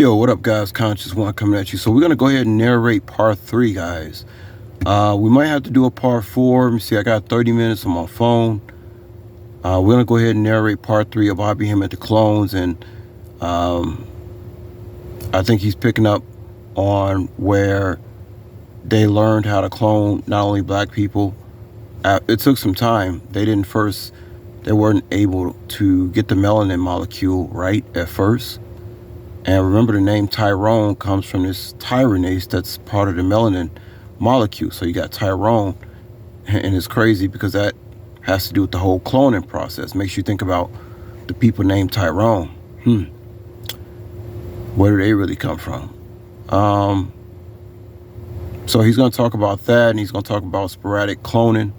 Yo, what up, guys? Conscious One coming at you. So we're gonna go ahead and narrate part 3, guys. We might have to do a part 4. Let me see. I got 30 minutes on my phone. We're gonna go ahead and narrate part 3 of Bobby Hemmitt the clones, and I think he's picking up on where they learned how to clone not only black people. It took some time. They weren't able to get the melanin molecule right at first. And remember, the name Tyrone comes from this tyranase that's part of the melanin molecule. So you got Tyrone, and it's crazy because that has to do with the whole cloning process. Makes you think about the people named Tyrone. Where do they really come from? So he's going to talk about that, and he's going to talk about sporadic cloning,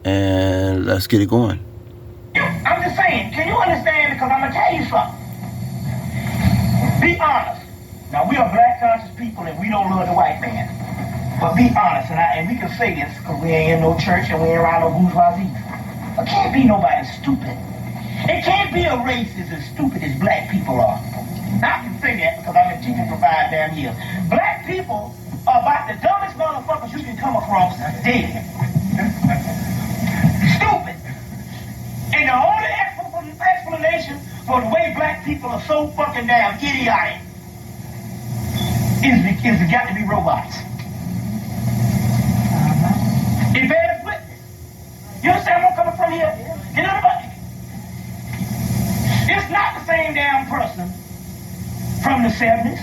and let's get it going. I'm just saying, can you understand? Because I'm going to tell you something. Be honest. Now, we are black conscious people and we don't love the white man. But be honest, and we can say this because we ain't in no church and we ain't around no bourgeoisie. It can't be nobody stupid. It can't be a race as stupid as black people are. I can say that because I've been teaching for 5 damn years. Black people are about the dumbest motherfuckers you can come across dead. Stupid. And the only explanation for the way black people are so fucking damn idiotic is it got to be robots. It bears witness. You understand where I'm coming from here? You know what? It's not the same damn person from the 70s,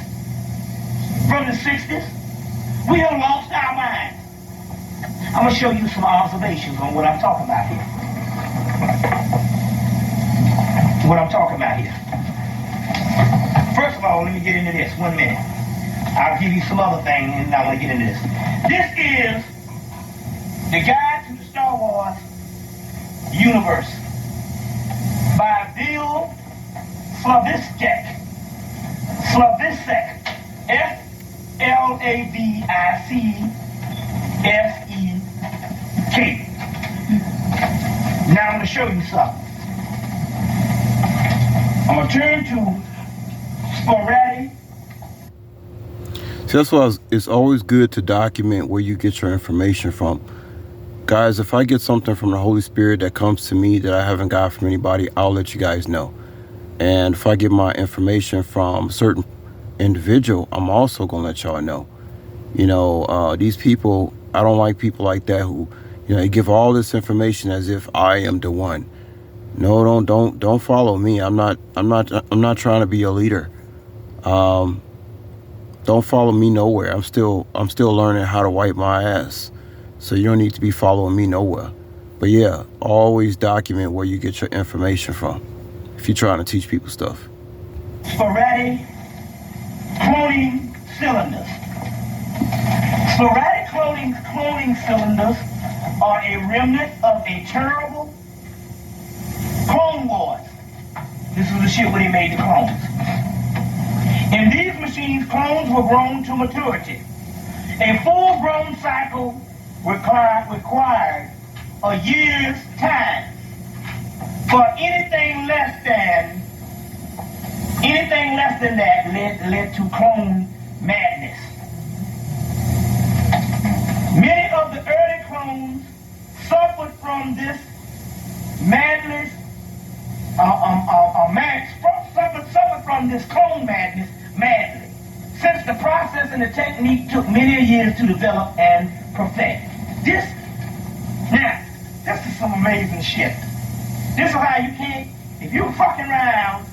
from the 60s. We have lost our minds. I'm going to show you some observations on what I'm talking about here. First of all, let me get into this 1 minute. I'll give you some other thing and I want to get into this. This is the Guide to the Star Wars Universe by Bill Slavicsek. Slavicsek. Now I'm going to show you something. I'm going to turn to sporadic. See, that's why it's always good to document where you get your information from. Guys, if I get something from the Holy Spirit that comes to me that I haven't got from anybody, I'll let you guys know. And if I get my information from a certain individual, I'm also going to let y'all know. You know, these people, I don't like people like that who, you know, they give all this information as if I am the one. No, don't follow me. I'm not trying to be a leader. Don't follow me nowhere. I'm still learning how to wipe my ass. So you don't need to be following me nowhere. But yeah, always document where you get your information from if you're trying to teach people stuff. Sporadic cloning cylinders. Sporadic cloning cylinders are a remnant of a terrible clone wars. This was the shit where they made the clones. In these machines, clones were grown to maturity. A full-grown cycle required a year's time. For anything less than that led to clone madness. Many of the early clones suffered from this madness. Suffered from this clone madness madly, since the process and the technique took many years to develop and perfect. This is some amazing shit. This is how you can't, if you fucking around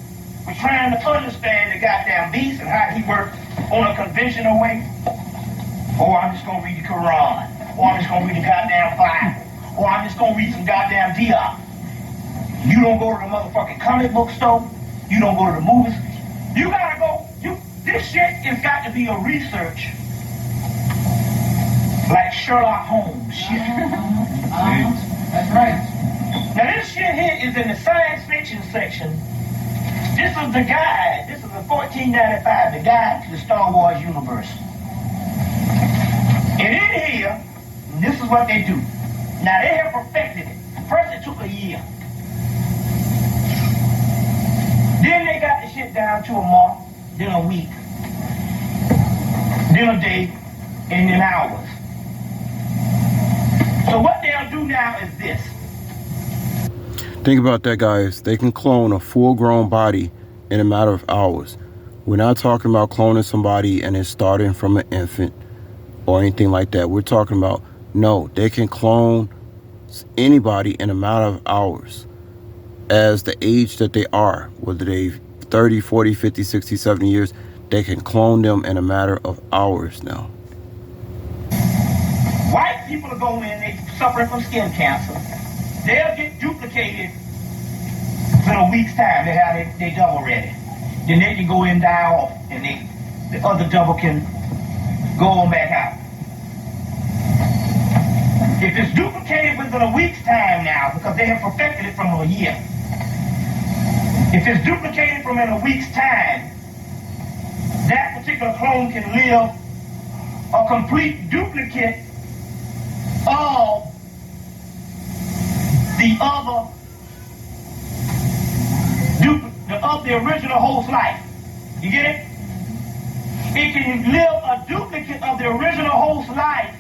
with trying to understand the goddamn beast and how he works on a conventional way, or I'm just gonna read the Quran, or I'm just gonna read the goddamn Bible, or I'm just gonna read some goddamn dialogue. You don't go to the motherfucking comic book store. You don't go to the movies. You gotta go. This shit has got to be a research like Sherlock Holmes shit. That's right. Now this shit here is in the science fiction section. This is the guide. This is the 1495, the Guide to the Star Wars Universe. And in here, this is what they do. Now they have perfected it. First it took a year. Then they got the shit down to a month, then a week, dinner day, and then hours. So what they'll do now is this. Think about that, guys. They can clone a full-grown body in a matter of hours. We're not talking about cloning somebody and it's starting from an infant or anything like that. We're talking about, no, they can clone anybody in a matter of hours as the age that they are, whether they 30, 40, 50, 60, 70 years, they can clone them in a matter of hours now. White people are going in, they suffering from skin cancer. They'll get duplicated in a week's time. They have they double ready. Then they can go in and die off, and the other double can go on back out. If it's duplicated within a week's time now, because they have perfected it from a year. If it's duplicated from in a week's time, that particular clone can live a complete duplicate of the other, of the original host's life. You get it? It can live a duplicate of the original host's life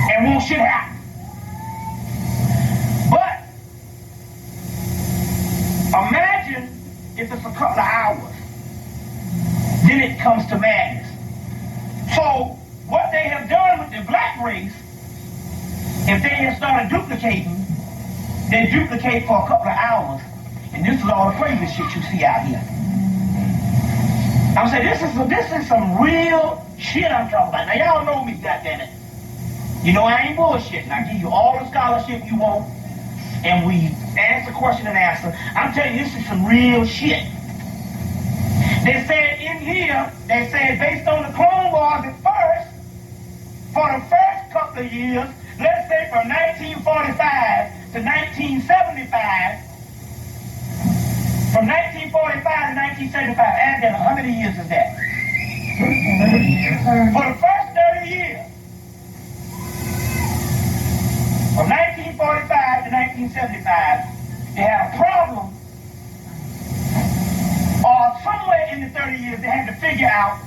and won't shit happen. But imagine if it's a couple of hours, then it comes to madness. So what they have done with the black race, if they have started duplicating, they duplicate for a couple of hours, and this is all the crazy shit you see out here. I'm saying this is some real shit I'm talking about. Now y'all know me, goddammit. You know I ain't bullshitting. I give you all the scholarship you want, and we answer question and answer. I'm telling you, this is some real shit. They said in here, they said based on the Clone Wars at first, for the first couple of years, let's say from 1945 to 1975, from 1945 to 1975, add that, how many years is that? 30 years. For the first 30 years, from 1945 to 1975, they had a problem, or somewhere in the 30 years, they had to figure out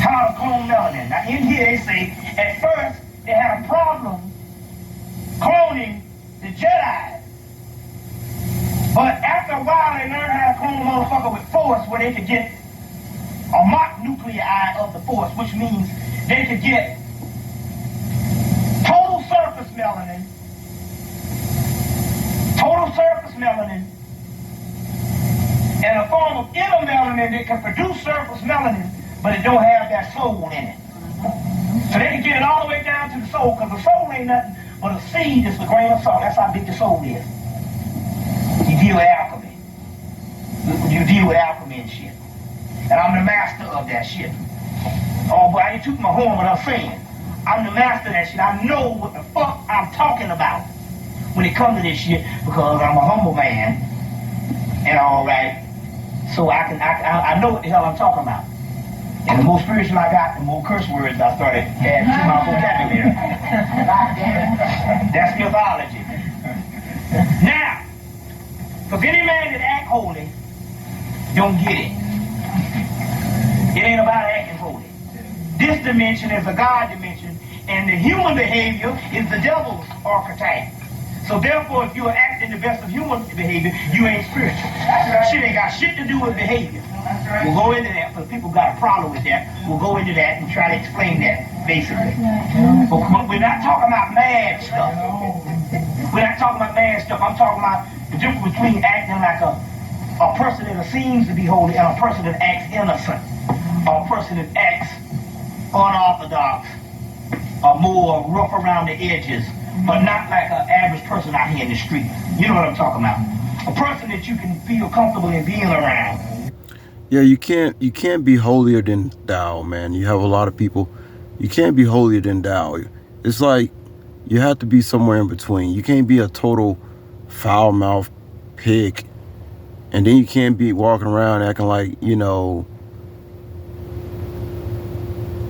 how to clone melanin. Now in here they say, at first, they had a problem cloning the Jedi. But after a while, they learned how to clone a motherfucker with force, where they could get a mock nuclei of the force, which means they could get total surface melanin, and a form of inner melanin that can produce surface melanin, but it don't have that soul in it. So they can get it all the way down to the soul, because the soul ain't nothing but a seed is the grain of salt. That's how big the soul is. You deal with alchemy. You deal with alchemy and shit. And I'm the master of that shit. Oh, boy, I ain't tooting my horn, but I'm saying, I'm the master of that shit. I know what the fuck I'm talking about when it comes to this shit, because I'm a humble man. And all right, so I know what the hell I'm talking about. And the more spiritual I got, the more curse words I started adding to my vocabulary. That's mythology. Now, because any man that act holy don't get it. It ain't about acting holy. This dimension is a God dimension, and the human behavior is the devil's archetype. So therefore, if you are acting the best of human behavior, you ain't spiritual. Shit ain't got shit to do with behavior. We'll go into that, because people got a problem with that. We'll go into that and try to explain that, basically. But we're not talking about mad stuff. We're not talking about mad stuff. I'm talking about the difference between acting like a person that seems to be holy and a person that acts innocent, or a person that acts unorthodox, or more rough around the edges, but not like an average person out here in the street. You know what I'm talking about? A person that you can feel comfortable in being around. Yeah, you can't be holier than thou, man. You have a lot of people. You can't be holier than thou. It's like you have to be somewhere in between. You can't be a total foul-mouthed pig, and then you can't be walking around acting like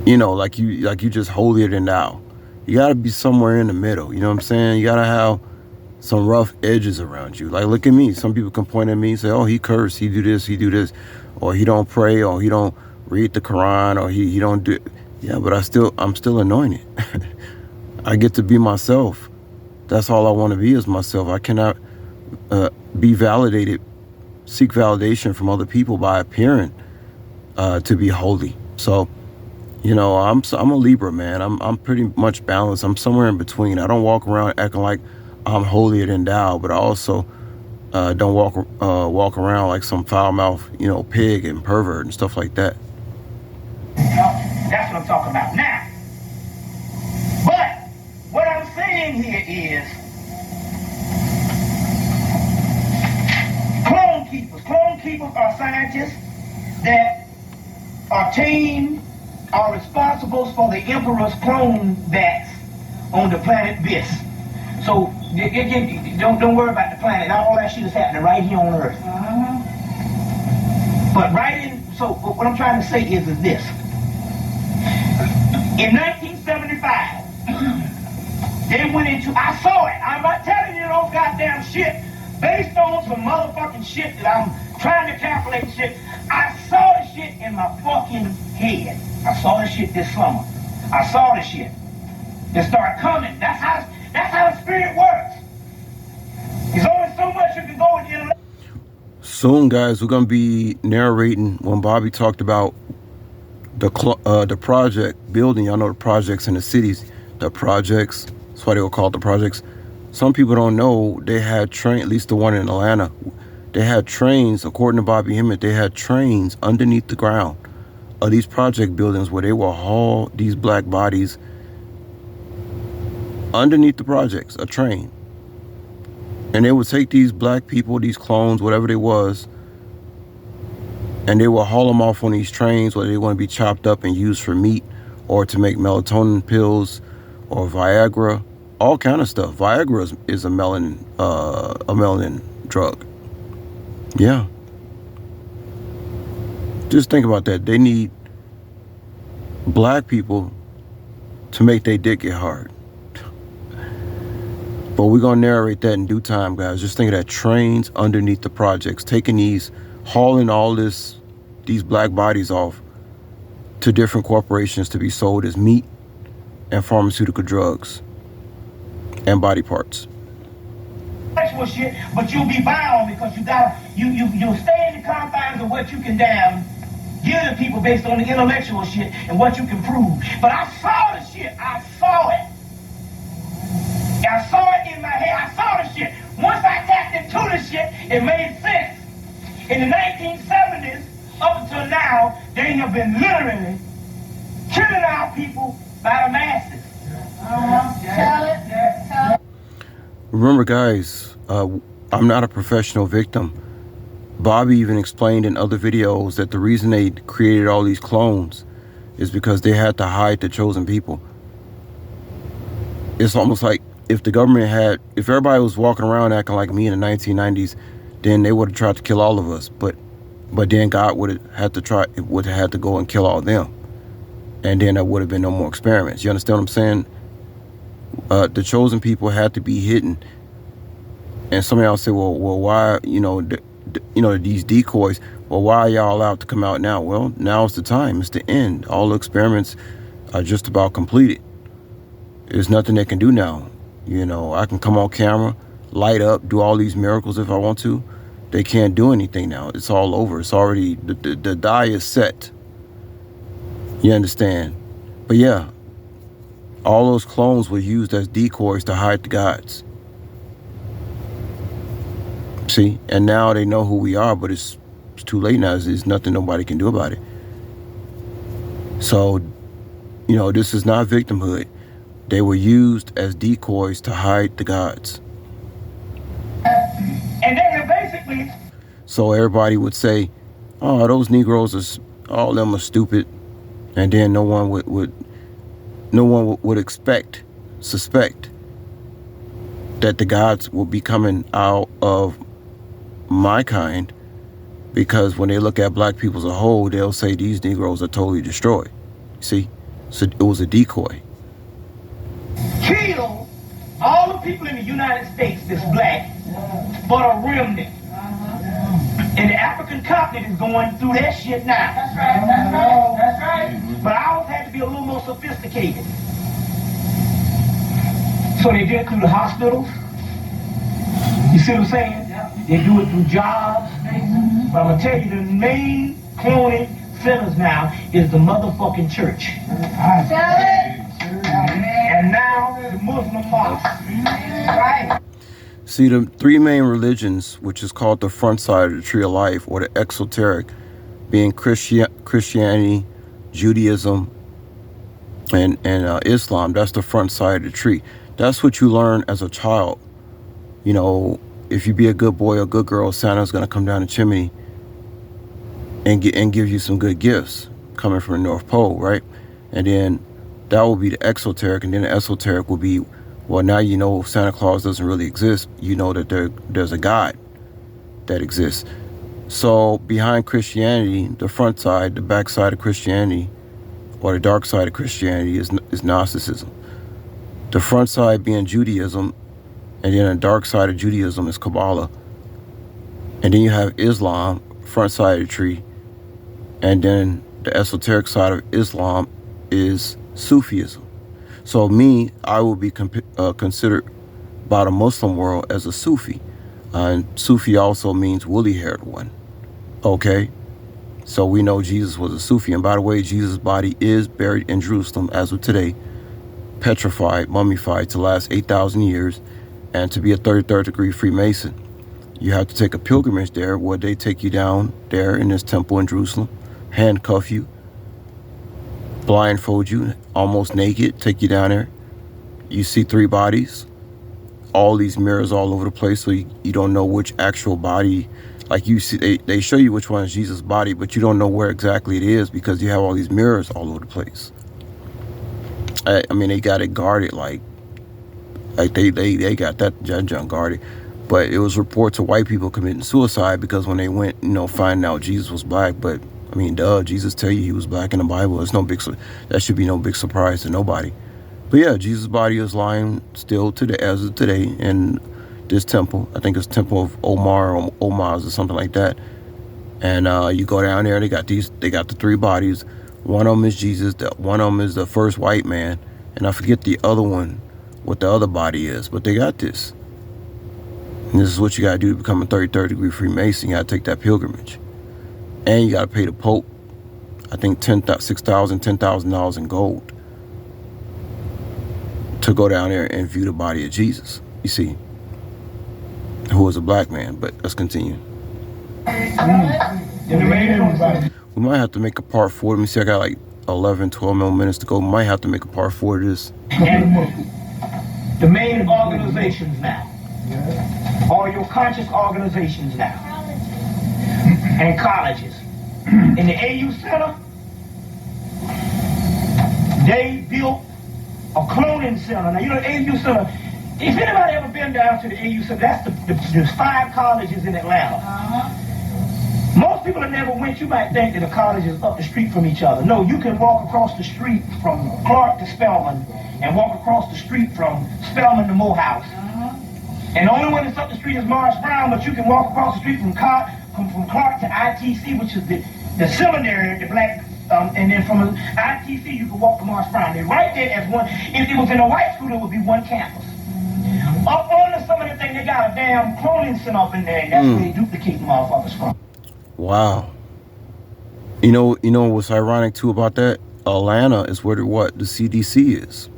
like you just holier than thou. You gotta be somewhere in the middle. You know what I'm saying? You gotta have some rough edges around you. Like, look at me. Some people can point at me and say, oh, he cursed, he do this, or he don't pray, or he don't read the Quran, or he don't do. Yeah, but I'm still anointed. I get to be myself. That's all I want to be, is myself. I cannot be validated, seek validation from other people by appearing to be holy. So, you know, I'm a Libra, man. I'm pretty much balanced. I'm somewhere in between. I don't walk around acting like I'm holier than thou, but I also don't walk around like some foul-mouthed, you know, pig and pervert and stuff like that. That's what I'm talking about now. But what I'm saying here is clone keepers. Clone keepers are scientists that are trained, are responsible for the Emperor's clone vats on the planet Vis. So don't worry about the planet. All that shit is happening right here on Earth. But so what I'm trying to say is this. In 1975, they went into, I saw it. I'm not telling you no goddamn shit based on some motherfucking shit that I'm trying to calculate shit. I saw the shit in my fucking head. I saw the shit this summer. I saw the shit. It started coming. That's how the spirit works. There's only so much you can go with the intellect. Soon, guys, we're gonna be narrating when Bobby talked about the project building. Y'all know the projects in the cities. The projects. That's why they were called the projects. Some people don't know they had train. At least the one in Atlanta, they had trains. According to Bobby Hemmitt, they had trains underneath the ground of these project buildings where they will haul these black bodies underneath the projects, a train. And they would take these black people, these clones, whatever they was, and they will haul them off on these trains, whether they want to be chopped up and used for meat or to make melatonin pills or Viagra, all kind of stuff. Viagra is a melanin drug. Yeah. Just think about that. They need black people to make their dick get hard. But we're going to narrate that in due time, guys. Just think of that. Trains underneath the projects, hauling all these black bodies off to different corporations to be sold as meat and pharmaceutical drugs and body parts. Sexual shit, but you'll be bound because you'll stay in the confines of what you can damn give to people based on the intellectual shit and what you can prove. But I saw the shit. I saw it. I saw it in my head. I saw the shit. Once I tapped into the shit, it made sense. In the 1970s, up until now, they have been literally killing our people by the masses. Tell it. Remember, guys, I'm not a professional victim. Bobby even explained in other videos that the reason they created all these clones is because they had to hide the chosen people. It's almost like if everybody was walking around acting like me in the 1990s, then they would have tried to kill all of us. But then God would have had to go and kill all of them. And then there would have been no more experiments. You understand what I'm saying? The chosen people had to be hidden. And some of y'all say, well, why, these decoys, well, why are y'all allowed to come out now? Well, now's the time. It's the end. All the experiments are just about completed. There's nothing they can do now. I can come on camera, light up, do all these miracles if I want to. They can't do anything now. It's all over. It's already, the die is set. You understand? But yeah, all those clones were used as decoys to hide the gods. See? And now they know who we are, but it's too late now. There's nothing nobody can do about it. So, this is not victimhood. They were used as decoys to hide the gods. And they were basically... So everybody would say, oh, those Negroes, all of them are stupid. And then no one would suspect that the gods will be coming out of my kind, because when they look at black people as a whole, they'll say these Negroes are totally destroyed. See? So it was a decoy. Kill all the people in the United States that's black, but a remnant. And the African continent is going through that shit now. That's right, that's right, that's right. But ours had to be a little more sophisticated. So they did it through the hospitals. You see what I'm saying? They do it through jobs. But I'm going to tell you, the main cloning centers now is the motherfucking church. And now the Muslim mosque. Right? See, the three main religions, which is called the front side of the tree of life, or the exoteric, being Christianity, Judaism, and Islam, that's the front side of the tree. That's what you learn as a child. You know, if you be a good boy or good girl, Santa's going to come down the chimney and give you some good gifts coming from the North Pole, right? And then that will be the exoteric, and then the esoteric will be, well, now you know Santa Claus doesn't really exist. You know that there's a God that exists. So behind Christianity, the front side, the back side of Christianity, or the dark side of Christianity is Gnosticism. The front side being Judaism, and then the dark side of Judaism is Kabbalah. And then you have Islam, front side of the tree, and then the esoteric side of Islam is Sufism. So me, I will be considered by the Muslim world as a Sufi. And Sufi also means woolly-haired one. Okay? So we know Jesus was a Sufi. And by the way, Jesus' body is buried in Jerusalem as of today, petrified, mummified to last 8,000 years. And to be a 33rd degree Freemason, you have to take a pilgrimage there where they take you down there in this temple in Jerusalem, handcuff you, blindfold you, almost naked, take you down there. You see three bodies, all these mirrors all over the place, so you don't know which actual body. Like you see, they show you which one is Jesus' body, but you don't know where exactly it is because you have all these mirrors all over the place. I mean, they got it guarded like they got that junk guarded. But it was reports of white people committing suicide because when they went, finding out Jesus was black. But I mean, Jesus tell you he was black in the Bible. It's that should be no big surprise to nobody. But yeah, Jesus' body is lying still as of today in this temple. I think it's Temple of Omar or Omaz or something like that. And you go down there, they got the three bodies. One of them is Jesus. One of them is the first white man, and I forget the other one, what the other body is. But they got this. And this is what you got to do to become a 33rd degree Freemason. You got to take that pilgrimage. And you got to pay the Pope, I think $10,000 in gold to go down there and view the body of Jesus. You see, who was a black man. But let's continue. We might have to make a part 4. Let me see, I got like 11, 12 more minutes to go. We might have to make a part 4 of this. And the main organizations now, or your conscious organizations now, and colleges. In the AU Center, they built a cloning center. Now, you know, the AU Center, if anybody ever been down to the AU Center, that's there's 5 colleges in Atlanta. Most people that never went, you might think that the colleges up the street from each other. No, you can walk across the street from Clark to Spelman and walk across the street from Spelman to Morehouse. And the only one that's up the street is Morris Brown, but you can walk across the street from Clark to ITC, which is the seminary, the black, and then from ITC you can walk to Morris Brown. They're right there as one. If it was in a white school, it would be one campus. Up on some of the thing, they got a damn cloning center up in there, and that's where they duplicate the motherfuckers from. Wow. You know what's ironic too about that? Atlanta is where the CDC is.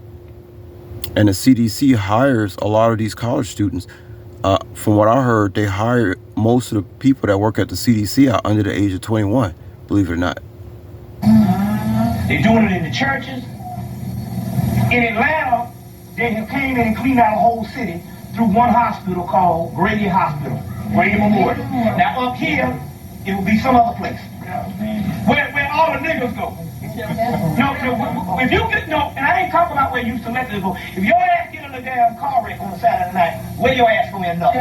And the CDC hires a lot of these college students. From what I heard, they hire most of the people that work at the CDC are under the age of 21, believe it or not. They're doing it in the churches. In Atlanta, they have came in and cleaned out a whole city through one hospital called Grady Hospital, Grady Memorial. Now up here, it will be some other place. Where all the niggas go. No, if you get, and I ain't talking about where you selected to go. If your ass get in a damn car wreck on a Saturday night, where your ass gonna end up?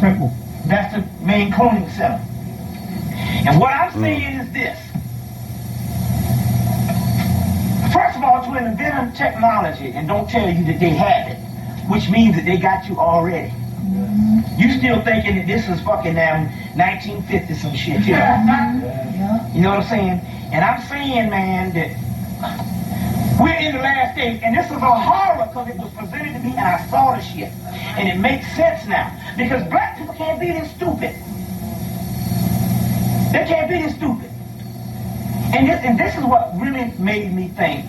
Simple. That's the main cloning center. And what I'm saying is this. First of all, to invent technology and don't tell you that they have it, which means that they got you already. You still thinking that this is fucking 1950 some shit, you know? You know what I'm saying? And I'm saying, man, that we're in the last days, and this is a horror because it was presented to me and I saw the shit. And it makes sense now. Because black people can't be this stupid. They can't be this stupid. And this is what really made me think,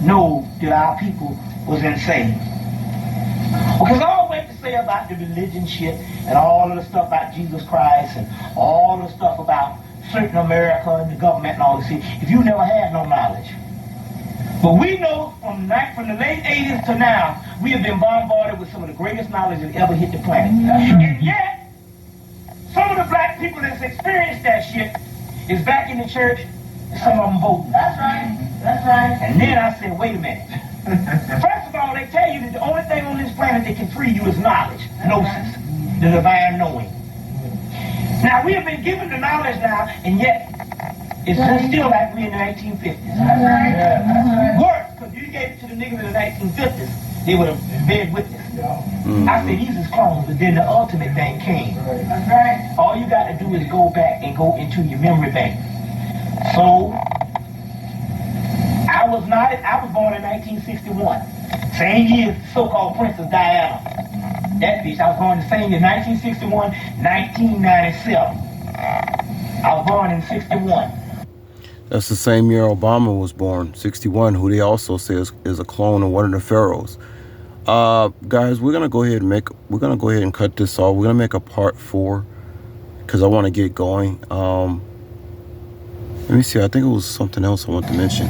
no, that our people was insane. Because all I wait to say about the religion shit and all of the stuff about Jesus Christ and all the stuff about certain America and the government and all this shit, if you never had no knowledge. But we know from the late 80s to now, we have been bombarded with some of the greatest knowledge that ever hit the planet. And yet, some of the black people that's experienced that shit is back in the church and some of them voting. That's right. That's right. And then I said, wait a minute. First of all, they tell you that the only thing on this planet that can free you is knowledge, gnosis, the divine knowing. Now, we have been given the knowledge now, and yet it's still like we in the 1950s. That's right. Worse, because you gave it to the niggas in the 1950s, they would have been with this. I said, these is clones, but then the ultimate thing came. That's right. All you got to do is go back and go into your memory bank. So, I was born in 1961. Same year so-called Princess Diana. That bitch, I was born the same year, 1961, 1997. I was born in 61. That's the same year Obama was born, 61, who they also say is a clone of one of the pharaohs. Guys, we're gonna go ahead and cut this off. We're gonna make a part 4 because I want to get going. Let me see. I think it was something else I want to mention.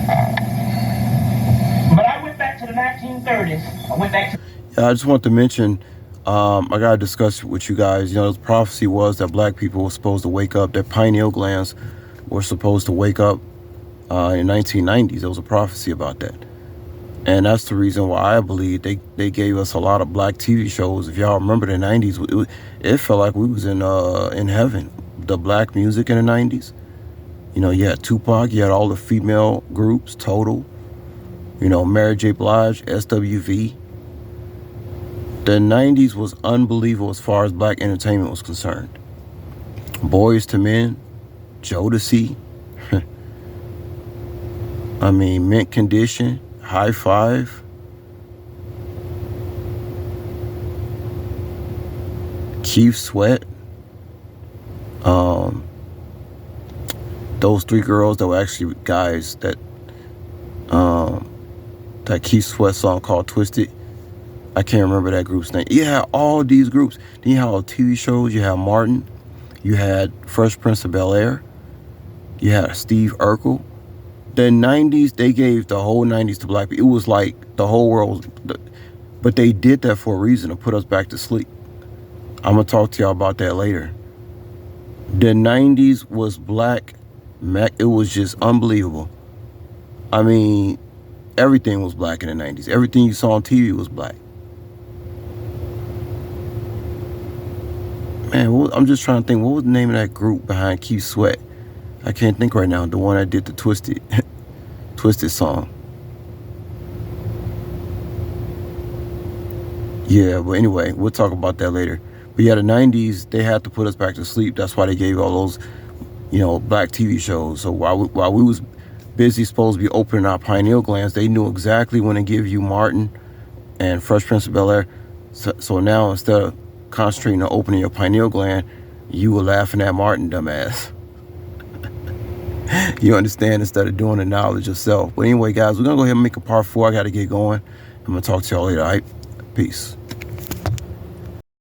But I went back to the 1930s. I went back to... Yeah, I just want to mention, I got to discuss with you guys. You know, the prophecy was that black people were supposed to wake up. Their pineal glands were supposed to wake up in 1990s. There was a prophecy about that. And that's the reason why I believe they gave us a lot of black TV shows. If y'all remember the 90s, it felt like we was in heaven. The black music in the 90s. You know, you had Tupac, you had all the female groups, Total, you know, Mary J. Blige, SWV. The 90s was unbelievable as far as black entertainment was concerned. Boys to Men, Jodeci, I mean, Mint Condition, High Five, Keith Sweat, those 3 girls that were actually guys that Keith Sweat song called Twisted. I can't remember that group's name. You had all these groups. Then you had all TV shows. You had Martin. You had Fresh Prince of Bel-Air. You had Steve Urkel. The 90s, they gave the whole 90s to black people. It was like the whole world. But they did that for a reason, to put us back to sleep. I'm going to talk to y'all about that later. The 90s was black. It was just unbelievable. I mean, everything was black in the 90s. Everything you saw on TV was black. Man, I'm just trying to think, what was the name of that group behind Keith Sweat? I can't think right now. The one that did the Twisted song. Yeah, but anyway, we'll talk about that later. But yeah, the 90s, they had to put us back to sleep. That's why they gave all those, you know, black TV shows. So while we was busy supposed to be opening our pineal glands, they knew exactly when to give you Martin and Fresh Prince of Bel-Air. So now, instead of concentrating on opening your pineal gland, you were laughing at Martin, dumbass. You understand, instead of doing the knowledge yourself. But anyway, guys, we're going to go ahead and make a part 4. I got to get going. I'm going to talk to y'all later, all right? Peace.